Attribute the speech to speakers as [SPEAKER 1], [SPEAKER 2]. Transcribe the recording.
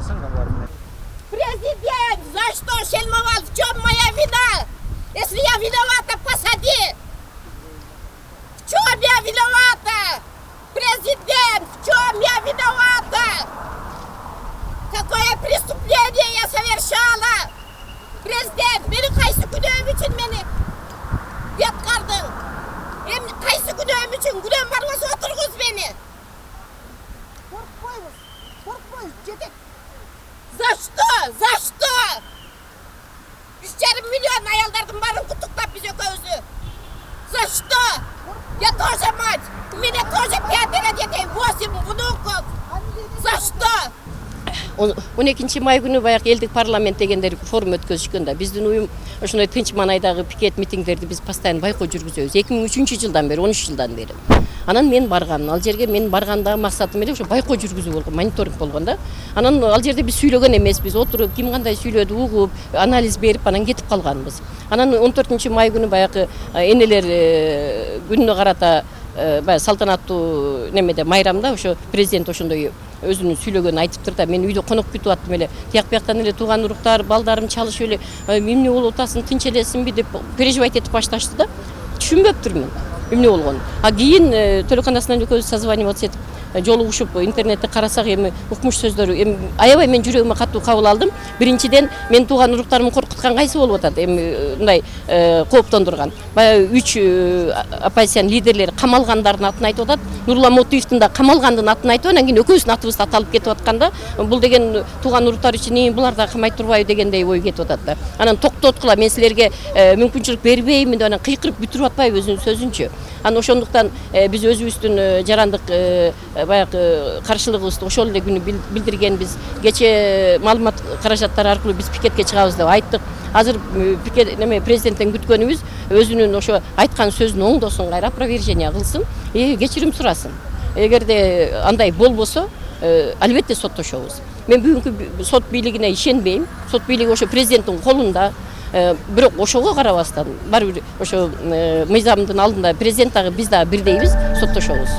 [SPEAKER 1] согласен булар менен?
[SPEAKER 2] Президент, за что шельмовал? В чем моя вина? Если я виновата, посади! В чем я виновата? Президент, в чем я виновата? Какое преступление я совершала? Президент, мені қайсы күнәм үшін мені ветқардың? Қайсы күнәм үшін? Күнәм барласа отырғыз мені. Қорқпайыз, жетек. За что? За что? 3,5 миллион аялдардың барын құттықтап біз өкөзі. За что? Я тоже мать. У меня тоже 5 детей, 8 внуков. За что?
[SPEAKER 3] 12 май күнү баягы элдик парламент дегендер форум өткөзүшкөн да биздин уюм ошондой тынч маанайдагы пикет митингдерди биз постоянно байкоо жүргүзөбүз 2003 жылдан бери 13 жылдан бери. Анан мен баргам, ал жерге мен барганда максатым эле ошо байкоо жүргүзүү болгон, мониторинг болгон да. Анан ал жерде биз сүйлөгөн эмеспиз, отуруп ким кандай сүйлөдү угуп, анализ берип анан кетип калганбыз. Анан 14 май күнү баягы энелер күнүнө карата салтанаттуу немеде майрамда ошо президент ошондой өзүнүн сүйлөгөнүн айтыптыр да, мен үйдө конок күтүп аттым эле. Тияк бияктан эле тууган уруктар, балдарым чалышып эле, эмне болуп атасың, тынч элесиңби деп переживать этип башташты да. Түшүнбөптүрмүн эмне болгонун. А кийин телеканалынан экөөбүз созваниваться этип жолугушуп интернетте карасак эми укмуш сөздөр эми аябай мен жүрөгүмө катуу кабыл алдым. Биринчиден мен тууган уруктарымды коркуткан кайсы болуп атат? Эми мындай кооптондурган. Баягы 3 оппозицион лидерлери камалгандардын атын айтып атат. Нурлан Мотуевдин да камалгандын атын айтып, анан кийин экөөбүздүн атыбызды аталып кетип атканда, бул деген тууган уруктар үчүн булар да камай турбайбы дегендей ой кетип атат да. Анан токтоткула, мен силерге мүмкүнчүлүк бербеймин деп анан кыйкырып бүтүрүп атпайбы өзүнүн сөзүнчү. Анан ошондуктан биз өзүбүздүн жарандык баягы каршылыгыбызды ошол эле күнү билдиргенбиз. Кече маалымат каражаттары аркылуу биз пикетке чыгабыз деп айттык. Азыр пикет президенттен күткөнүбүз өзүнүн ошо айткан сөзүн оңдосун, кайра опровержение кылсын, кечирим сурасын. Эгерде андай болбосо, албетте соттошобуз. Мен бүгүнкү сот бийлигине ишенбейм. Сот бийлиги ошо президенттин колунда. Бирок ошого карабастан, баары бир ошо мыйзамдын алдында президент дагы биз дагы бирдейбиз, соттошобуз.